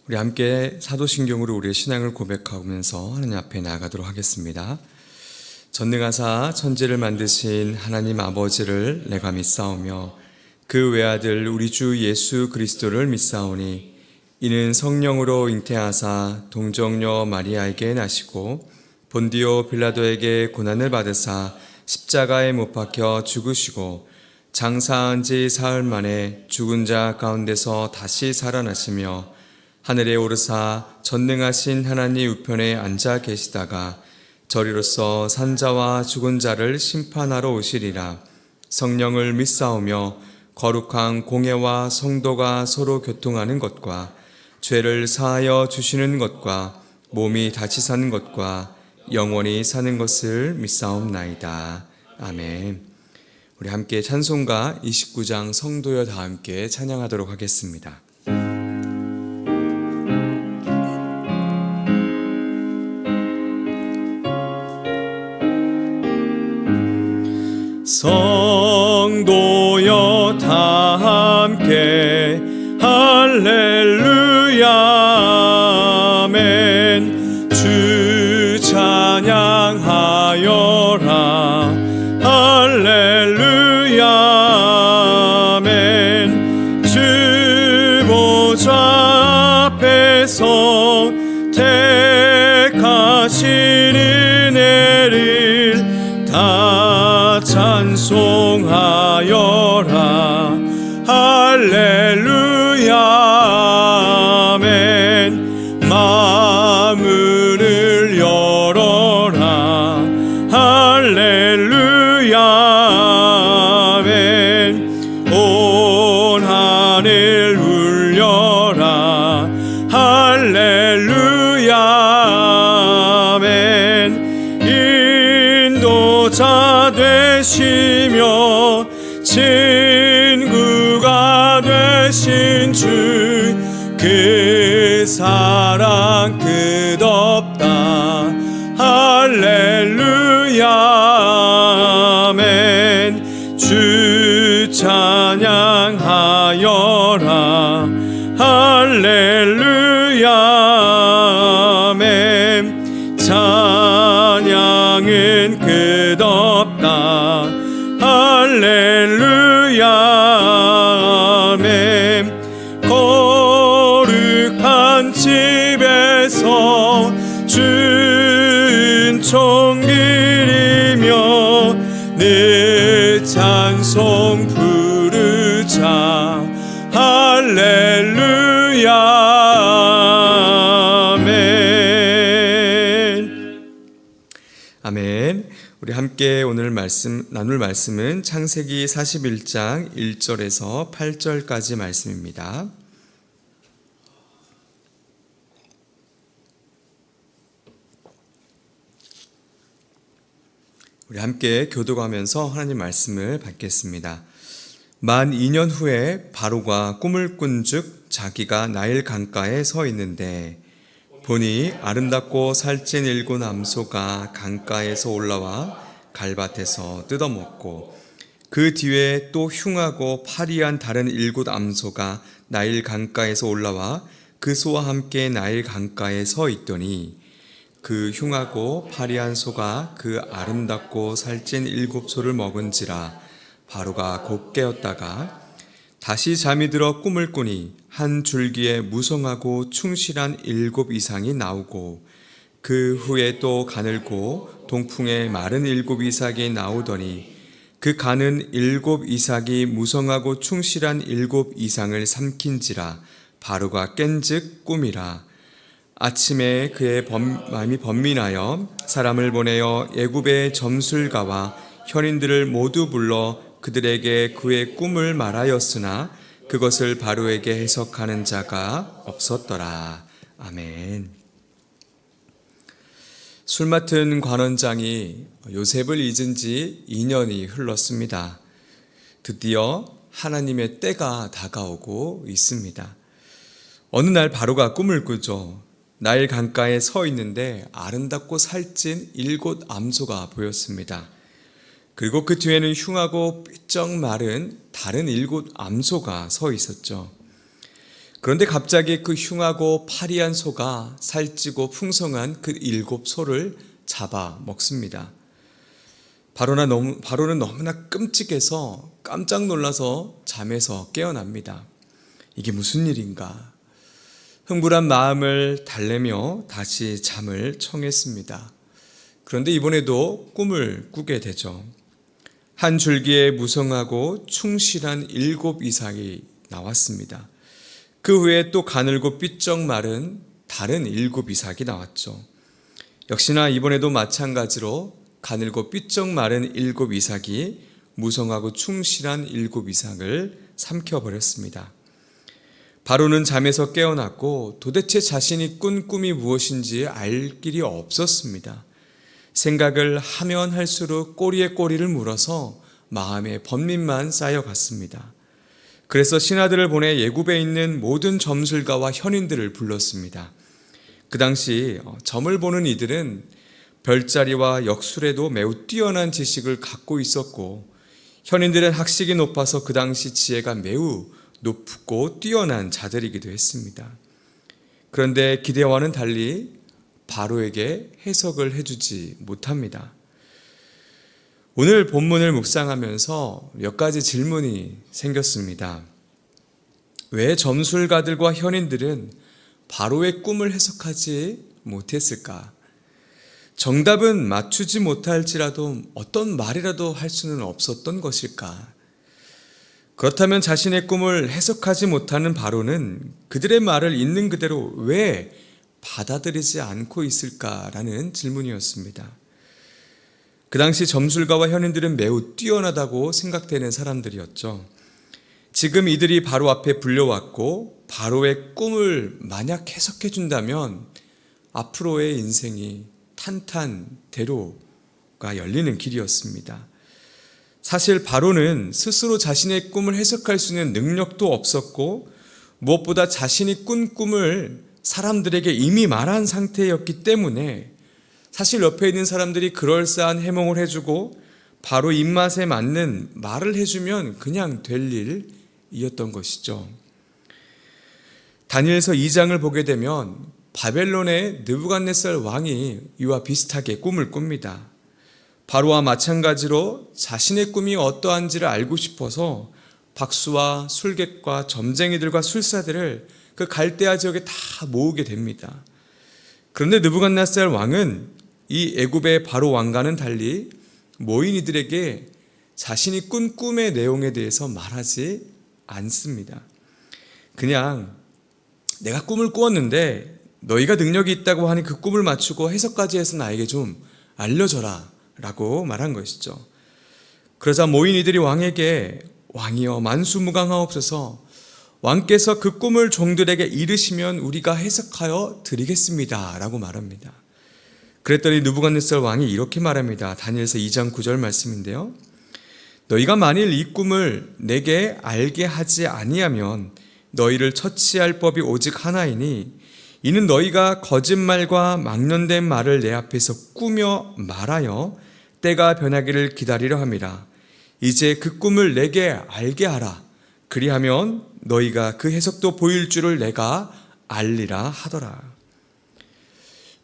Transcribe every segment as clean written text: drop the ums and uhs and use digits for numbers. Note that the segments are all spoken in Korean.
우리 함께 사도신경으로 우리의 신앙을 고백하면서 하나님 앞에 나아가도록 하겠습니다. 전능하사 천지를 만드신 하나님 아버지를 내가 믿사오며 그 외아들 우리 주 예수 그리스도를 믿사오니 이는 성령으로 잉태하사 동정녀 마리아에게 나시고 본디오 빌라도에게 고난을 받으사 십자가에 못 박혀 죽으시고 장사한 지 사흘 만에 죽은 자 가운데서 다시 살아나시며 하늘에 오르사 전능하신 하나님 우편에 앉아 계시다가 저리로서 산자와 죽은 자를 심판하러 오시리라. 성령을 믿사오며 거룩한 공회와 성도가 서로 교통하는 것과 죄를 사하여 주시는 것과 몸이 다시 사는 것과 영원히 사는 것을 믿사옵나이다. 아멘. 우리 함께 찬송가 29장 성도여 다 함께 찬양하도록 하겠습니다. 성도여 다 함께 할렐루야 아멘. 주 찬양하여라 할렐루야 아멘. 주 보좌 앞에서 택하신 은혜를 다 찬송하여라 할렐루야 아멘. 마음을 열어라 할렐루야 아멘. 온 하늘 울려라 할렐루야 아멘. 인도자 되시며 친구가 되신 주 그 사랑 끝없다 할렐루야 아멘. 주 찬양하여라 할렐루야 아멘. 찬양은 끝없다 할렐루야 아멘. 거룩한 집에서 은총 드리며 늘 찬송 부르자 할렐루야 아멘. 아멘. 우리 함께 오늘 나눌 말씀은 창세기 41장 1절에서 8절까지 말씀입니다. 우리 함께 교독하면서 하나님 말씀을 받겠습니다. 만 2년 후에 바로가 꿈을 꾼즉 자기가 나일 강가에 서 있는데 보니 아름답고 살찐 7 암소가 강가에서 올라와 갈밭에서 뜯어먹고 그 뒤에 또 흉하고 파리한 다른 7 암소가 나일 강가에서 올라와 그 소와 함께 나일 강가에 서 있더니 그 흉하고 파리한 소가 그 아름답고 살찐 7 소를 먹은지라. 바로가 곧 깨었다가 다시 잠이 들어 꿈을 꾸니 한 줄기에 무성하고 충실한 7 이상이 나오고 그 후에 또 가늘고 동풍에 마른 7 이삭이 나오더니 그 가는 7 이삭이 무성하고 충실한 7 이상을 삼킨지라. 바로가 깬즉 꿈이라. 아침에 그의 마음이 번민하여 사람을 보내어 애굽의 점술가와 현인들을 모두 불러 그들에게 그의 꿈을 말하였으나 그것을 바로에게 해석하는 자가 없었더라. 아멘. 술 맡은 관원장이 요셉을 잊은 지 2년이 흘렀습니다. 드디어 하나님의 때가 다가오고 있습니다. 어느 날 바로가 꿈을 꾸죠. 나일 강가에 서 있는데 아름답고 살찐 7 암소가 보였습니다. 그리고 그 뒤에는 흉하고 삐쩍 마른 다른 7 암소가 서 있었죠. 그런데 갑자기 그 흉하고 파리한 소가 살찌고 풍성한 그 7소를 잡아 먹습니다. 바로는 너무나 끔찍해서 깜짝 놀라서 잠에서 깨어납니다. 이게 무슨 일인가? 흥분한 마음을 달래며 다시 잠을 청했습니다. 그런데 이번에도 꿈을 꾸게 되죠. 한 줄기에 무성하고 충실한 7 이삭이 나왔습니다. 그 후에 또 가늘고 삐쩍 마른 다른 7 이삭이 나왔죠. 역시나 이번에도 마찬가지로 가늘고 삐쩍 마른 7 이삭이 무성하고 충실한 7 이삭을 삼켜버렸습니다. 바로는 잠에서 깨어났고 도대체 자신이 꾼 꿈이 무엇인지 알 길이 없었습니다. 생각을 하면 할수록 꼬리에 꼬리를 물어서 마음에 번민만 쌓여갔습니다. 그래서 신하들을 보내 예굽에 있는 모든 점술가와 현인들을 불렀습니다. 그 당시 점을 보는 이들은 별자리와 역술에도 매우 뛰어난 지식을 갖고 있었고, 현인들은 학식이 높아서 그 당시 지혜가 매우 높고 뛰어난 자들이기도 했습니다. 그런데 기대와는 달리 바로에게 해석을 해주지 못합니다. 오늘 본문을 묵상하면서 몇 가지 질문이 생겼습니다. 왜 점술가들과 현인들은 바로의 꿈을 해석하지 못했을까? 정답은 맞추지 못할지라도 어떤 말이라도 할 수는 없었던 것일까? 그렇다면 자신의 꿈을 해석하지 못하는 바로는 그들의 말을 있는 그대로 왜 받아들이지 않고 있을까라는 질문이었습니다. 그 당시 점술가와 현인들은 매우 뛰어나다고 생각되는 사람들이었죠. 지금 이들이 바로 앞에 불려왔고 바로의 꿈을 만약 해석해 준다면 앞으로의 인생이 탄탄대로가 열리는 길이었습니다. 사실 바로는 스스로 자신의 꿈을 해석할 수 있는 능력도 없었고, 무엇보다 자신이 꾼 꿈을 사람들에게 이미 말한 상태였기 때문에 사실 옆에 있는 사람들이 그럴싸한 해몽을 해주고 바로 입맛에 맞는 말을 해주면 그냥 될 일이었던 것이죠. 다니엘서 2장을 보게 되면 바벨론의 느부갓네살 왕이 이와 비슷하게 꿈을 꿉니다. 바로와 마찬가지로 자신의 꿈이 어떠한지를 알고 싶어서 박수와 술객과 점쟁이들과 술사들을 그 갈대아 지역에 다 모으게 됩니다. 그런데 느부갓네살 왕은 이 애굽의 바로 왕과는 달리 모인 이들에게 자신이 꾼 꿈의 내용에 대해서 말하지 않습니다. 그냥 내가 꿈을 꾸었는데 너희가 능력이 있다고 하니 그 꿈을 맞추고 해석까지 해서 나에게 좀 알려줘라 라고 말한 것이죠. 그러자 모인 이들이 왕에게 왕이여 만수무강하옵소서, 왕께서 그 꿈을 종들에게 이르시면 우리가 해석하여 드리겠습니다 라고 말합니다. 그랬더니 느부갓네살 왕이 이렇게 말합니다. 다니엘서 2장 9절 말씀인데요. 너희가 만일 이 꿈을 내게 알게 하지 아니하면 너희를 처치할 법이 오직 하나이니 이는 너희가 거짓말과 막론된 말을 내 앞에서 꾸며 말하여 때가 변하기를 기다리려 함이라. 이제 그 꿈을 내게 알게 하라. 그리하면 너희가 그 해석도 보일 줄을 내가 알리라 하더라.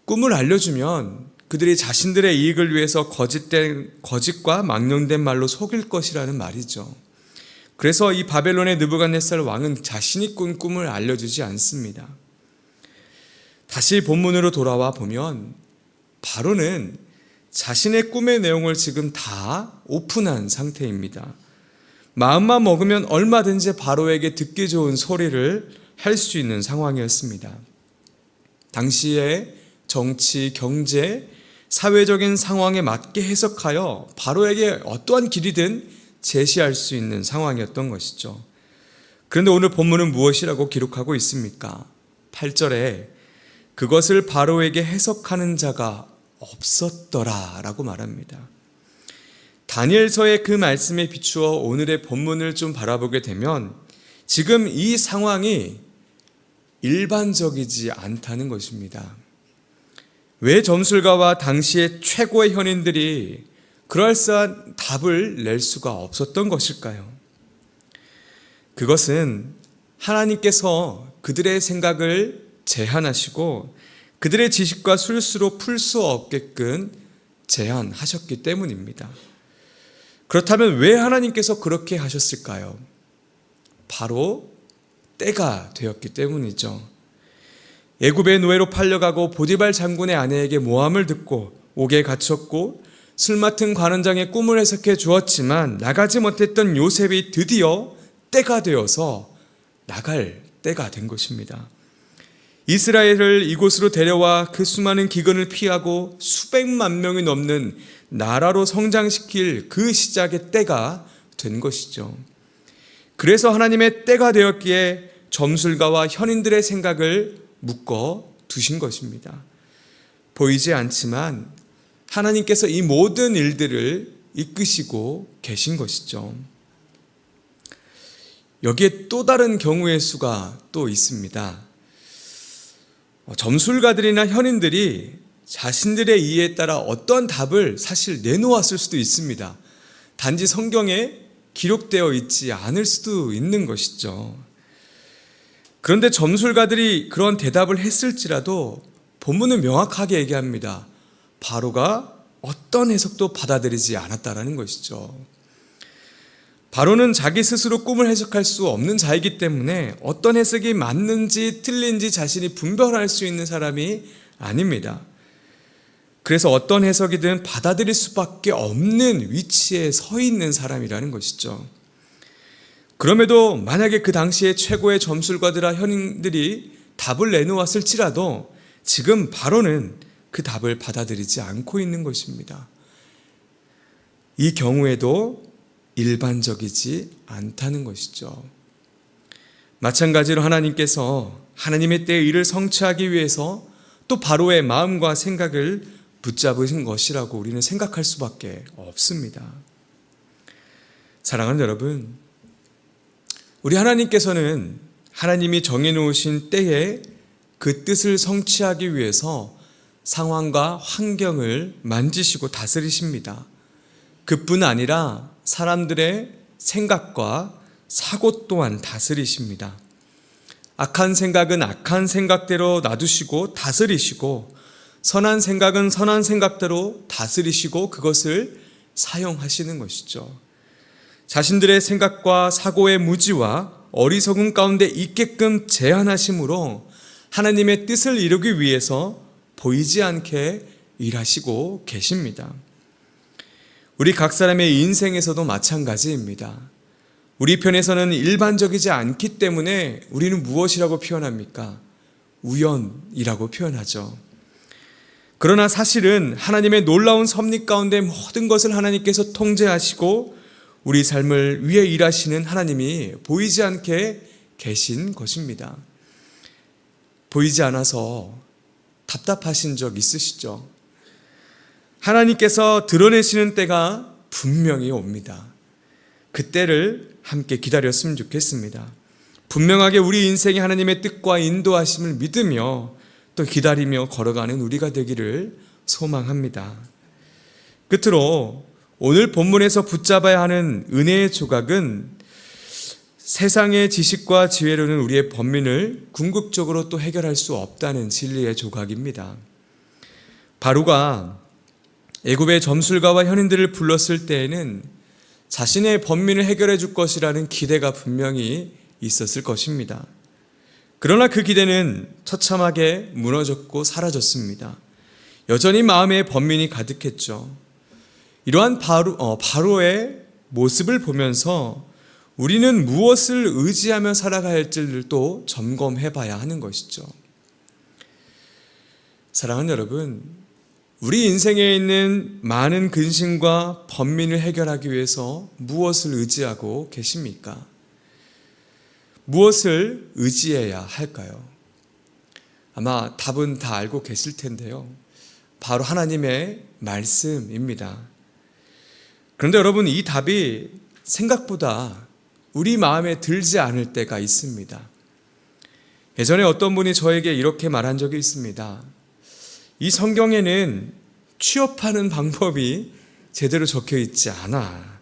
꿈을 알려주면 그들이 자신들의 이익을 위해서 거짓과 막론된 말로 속일 것이라는 말이죠. 그래서 이 바벨론의 느부갓네살 왕은 자신이 꾼 꿈을 알려주지 않습니다. 다시 본문으로 돌아와 보면 바로는 자신의 꿈의 내용을 지금 다 오픈한 상태입니다. 마음만 먹으면 얼마든지 바로에게 듣기 좋은 소리를 할 수 있는 상황이었습니다. 당시의 정치, 경제, 사회적인 상황에 맞게 해석하여 바로에게 어떠한 길이든 제시할 수 있는 상황이었던 것이죠. 그런데 오늘 본문은 무엇이라고 기록하고 있습니까? 8절에 그것을 바로에게 해석하는 자가 없었더라 라고 말합니다. 다니엘서의 그 말씀에 비추어 오늘의 본문을 좀 바라보게 되면 지금 이 상황이 일반적이지 않다는 것입니다. 왜 점술가와 당시의 최고의 현인들이 그럴싸한 답을 낼 수가 없었던 것일까요? 그것은 하나님께서 그들의 생각을 제한하시고 그들의 지식과 술수로 풀 수 없게끔 제한하셨기 때문입니다. 그렇다면 왜 하나님께서 그렇게 하셨을까요? 바로 때가 되었기 때문이죠. 애굽의 노예로 팔려가고 보디발 장군의 아내에게 모함을 듣고 옥에 갇혔고 술 맡은 관원장의 꿈을 해석해 주었지만 나가지 못했던 요셉이 드디어 때가 되어서 나갈 때가 된 것입니다. 이스라엘을 이곳으로 데려와 그 수많은 기근을 피하고 수백만 명이 넘는 나라로 성장시킬 그 시작의 때가 된 것이죠. 그래서 하나님의 때가 되었기에 점술가와 현인들의 생각을 묶어 두신 것입니다. 보이지 않지만 하나님께서 이 모든 일들을 이끄시고 계신 것이죠. 여기에 또 다른 경우의 수가 또 있습니다. 점술가들이나 현인들이 자신들의 이해에 따라 어떤 답을 사실 내놓았을 수도 있습니다. 단지 성경에 기록되어 있지 않을 수도 있는 것이죠. 그런데 점술가들이 그런 대답을 했을지라도 본문은 명확하게 얘기합니다. 바로가 어떤 해석도 받아들이지 않았다라는 것이죠. 바로는 자기 스스로 꿈을 해석할 수 없는 자이기 때문에 어떤 해석이 맞는지 틀린지 자신이 분별할 수 있는 사람이 아닙니다. 그래서 어떤 해석이든 받아들일 수밖에 없는 위치에 서 있는 사람이라는 것이죠. 그럼에도 만약에 그 당시에 최고의 점술가들과 현인들이 답을 내놓았을지라도 지금 바로는 그 답을 받아들이지 않고 있는 것입니다. 이 경우에도 일반적이지 않다는 것이죠. 마찬가지로 하나님께서 하나님의 때의 일을 성취하기 위해서 또 바로의 마음과 생각을 붙잡으신 것이라고 우리는 생각할 수밖에 없습니다. 사랑하는 여러분, 우리 하나님께서는 하나님이 정해놓으신 때에 그 뜻을 성취하기 위해서 상황과 환경을 만지시고 다스리십니다. 그뿐 아니라 사람들의 생각과 사고 또한 다스리십니다. 악한 생각은 악한 생각대로 놔두시고 다스리시고 선한 생각은 선한 생각대로 다스리시고 그것을 사용하시는 것이죠. 자신들의 생각과 사고의 무지와 어리석음 가운데 있게끔 제한하심으로 하나님의 뜻을 이루기 위해서 보이지 않게 일하시고 계십니다. 우리 각 사람의 인생에서도 마찬가지입니다. 우리 편에서는 일반적이지 않기 때문에 우리는 무엇이라고 표현합니까? 우연이라고 표현하죠. 그러나 사실은 하나님의 놀라운 섭리 가운데 모든 것을 하나님께서 통제하시고 우리 삶을 위해 일하시는 하나님이 보이지 않게 계신 것입니다. 보이지 않아서 답답하신 적 있으시죠? 하나님께서 드러내시는 때가 분명히 옵니다. 그 때를 함께 기다렸으면 좋겠습니다. 분명하게 우리 인생에 하나님의 뜻과 인도하심을 믿으며 또 기다리며 걸어가는 우리가 되기를 소망합니다. 끝으로 오늘 본문에서 붙잡아야 하는 은혜의 조각은 세상의 지식과 지혜로는 우리의 번민을 궁극적으로 또 해결할 수 없다는 진리의 조각입니다. 바로가 애굽의 점술가와 현인들을 불렀을 때에는 자신의 번민을 해결해 줄 것이라는 기대가 분명히 있었을 것입니다. 그러나 그 기대는 처참하게 무너졌고 사라졌습니다. 여전히 마음에 번민이 가득했죠. 이러한 바로의 모습을 보면서 우리는 무엇을 의지하며 살아가야 할지를 또 점검해 봐야 하는 것이죠. 사랑하는 여러분, 우리 인생에 있는 많은 근심과 번민을 해결하기 위해서 무엇을 의지하고 계십니까? 무엇을 의지해야 할까요? 아마 답은 다 알고 계실 텐데요. 바로 하나님의 말씀입니다. 그런데 여러분, 이 답이 생각보다 우리 마음에 들지 않을 때가 있습니다. 예전에 어떤 분이 저에게 이렇게 말한 적이 있습니다. 이 성경에는 취업하는 방법이 제대로 적혀 있지 않아.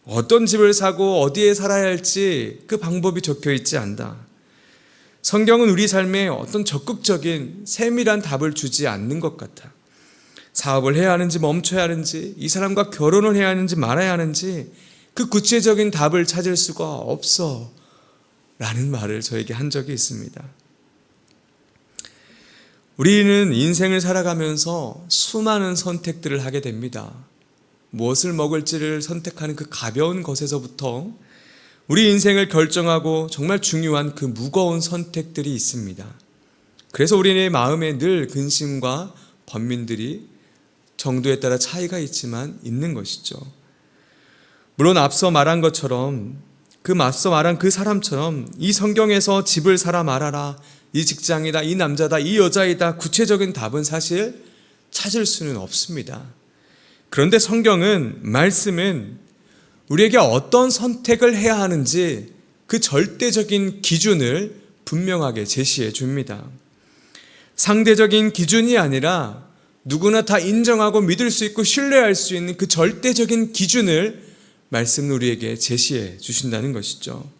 어떤 집을 사고 어디에 살아야 할지 그 방법이 적혀 있지 않다. 성경은 우리 삶에 어떤 적극적인 세밀한 답을 주지 않는 것 같아. 사업을 해야 하는지 멈춰야 하는지, 이 사람과 결혼을 해야 하는지 말아야 하는지 그 구체적인 답을 찾을 수가 없어 라는 말을 저에게 한 적이 있습니다. 우리는 인생을 살아가면서 수많은 선택들을 하게 됩니다. 무엇을 먹을지를 선택하는 그 가벼운 것에서부터 우리 인생을 결정하고 정말 중요한 그 무거운 선택들이 있습니다. 그래서 우리의 마음에 늘 근심과 번민들이 정도에 따라 차이가 있지만 있는 것이죠. 물론 앞서 말한 것처럼 앞서 말한 그 사람처럼 이 성경에서 집을 사라 말아라, 이 직장이다, 이 남자다, 이 여자이다 구체적인 답은 사실 찾을 수는 없습니다. 그런데 성경은, 말씀은 우리에게 어떤 선택을 해야 하는지 그 절대적인 기준을 분명하게 제시해 줍니다. 상대적인 기준이 아니라 누구나 다 인정하고 믿을 수 있고 신뢰할 수 있는 그 절대적인 기준을 말씀은 우리에게 제시해 주신다는 것이죠.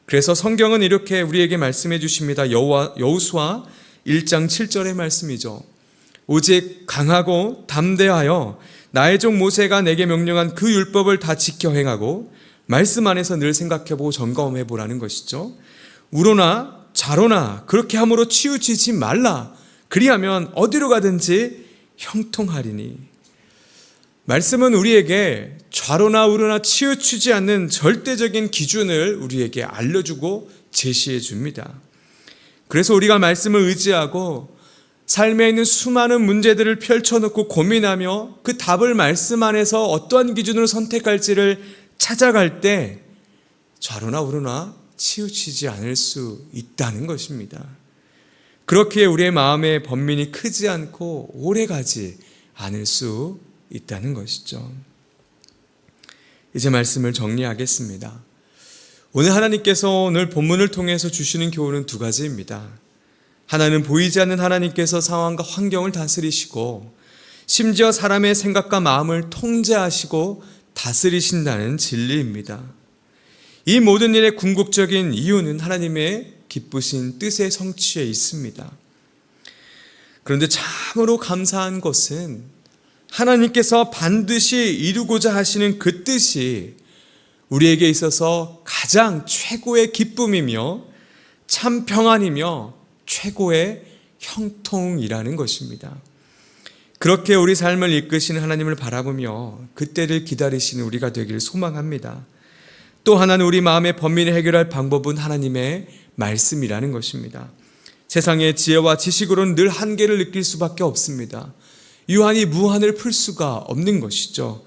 그래서 성경은 이렇게 우리에게 말씀해 주십니다. 여호수아 1장 7절의 말씀이죠. 오직 강하고 담대하여 나의 종 모세가 내게 명령한 그 율법을 다 지켜 행하고 말씀 안에서 늘 생각해보고 점검해 보라는 것이죠. 우로나 좌로나 그렇게 함으로 치우치지 말라. 그리하면 어디로 가든지 형통하리니. 말씀은 우리에게 좌로나 우로나 치우치지 않는 절대적인 기준을 우리에게 알려주고 제시해 줍니다. 그래서 우리가 말씀을 의지하고 삶에 있는 수많은 문제들을 펼쳐놓고 고민하며 그 답을 말씀 안에서 어떠한 기준으로 선택할지를 찾아갈 때 좌로나 우로나 치우치지 않을 수 있다는 것입니다. 그렇기에 우리의 마음의 번민이 크지 않고 오래가지 않을 수 있다는 것이죠. 이제 말씀을 정리하겠습니다. 오늘 하나님께서 오늘 본문을 통해서 주시는 교훈은 두 가지입니다. 하나는 보이지 않는 하나님께서 상황과 환경을 다스리시고 심지어 사람의 생각과 마음을 통제하시고 다스리신다는 진리입니다. 이 모든 일의 궁극적인 이유는 하나님의 기쁘신 뜻의 성취에 있습니다. 그런데 참으로 감사한 것은 하나님께서 반드시 이루고자 하시는 그 뜻이 우리에게 있어서 가장 최고의 기쁨이며 참 평안이며 최고의 형통이라는 것입니다. 그렇게 우리 삶을 이끄시는 하나님을 바라보며 그때를 기다리시는 우리가 되기를 소망합니다. 또 하나는 우리 마음의 번민을 해결할 방법은 하나님의 말씀이라는 것입니다. 세상의 지혜와 지식으로는 늘 한계를 느낄 수밖에 없습니다. 유한히 무한을 풀 수가 없는 것이죠.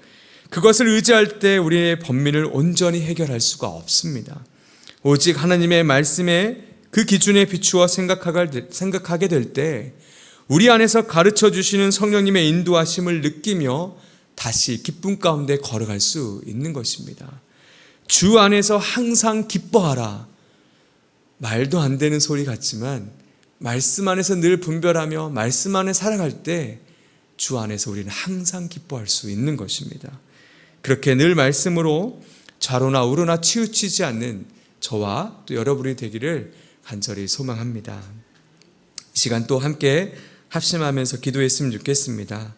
그것을 의지할 때 우리의 번민을 온전히 해결할 수가 없습니다. 오직 하나님의 말씀에 그 기준에 비추어 생각하게 될 때 우리 안에서 가르쳐 주시는 성령님의 인도하심을 느끼며 다시 기쁨 가운데 걸어갈 수 있는 것입니다. 주 안에서 항상 기뻐하라. 말도 안 되는 소리 같지만 말씀 안에서 늘 분별하며 말씀 안에 살아갈 때 주 안에서 우리는 항상 기뻐할 수 있는 것입니다. 그렇게 늘 말씀으로 좌로나 우로나 치우치지 않는 저와 또 여러분이 되기를 간절히 소망합니다. 이 시간 또 함께 합심하면서 기도했으면 좋겠습니다.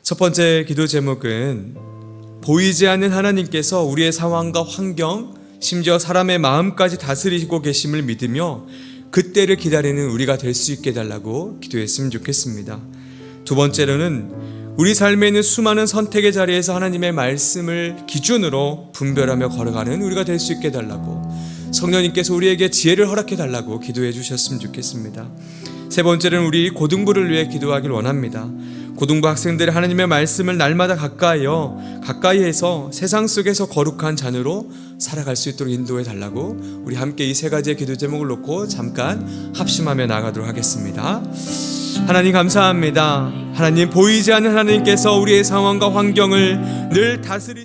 첫 번째 기도 제목은 보이지 않는 하나님께서 우리의 상황과 환경, 심지어 사람의 마음까지 다스리고 계심을 믿으며 그때를 기다리는 우리가 될 수 있게 해달라고 기도했으면 좋겠습니다. 두 번째로는 우리 삶에 있는 수많은 선택의 자리에서 하나님의 말씀을 기준으로 분별하며 걸어가는 우리가 될 수 있게 해달라고, 성령님께서 우리에게 지혜를 허락해 달라고 기도해 주셨으면 좋겠습니다. 세 번째는 우리 고등부를 위해 기도하길 원합니다. 고등부 학생들이 하나님의 말씀을 날마다 가까이해서 세상 속에서 거룩한 자녀로 살아갈 수 있도록 인도해 달라고 우리 함께 이 세 가지의 기도 제목을 놓고 잠깐 합심하며 나가도록 하겠습니다. 하나님 감사합니다. 하나님, 보이지 않는 하나님께서 우리의 상황과 환경을 늘 다스리시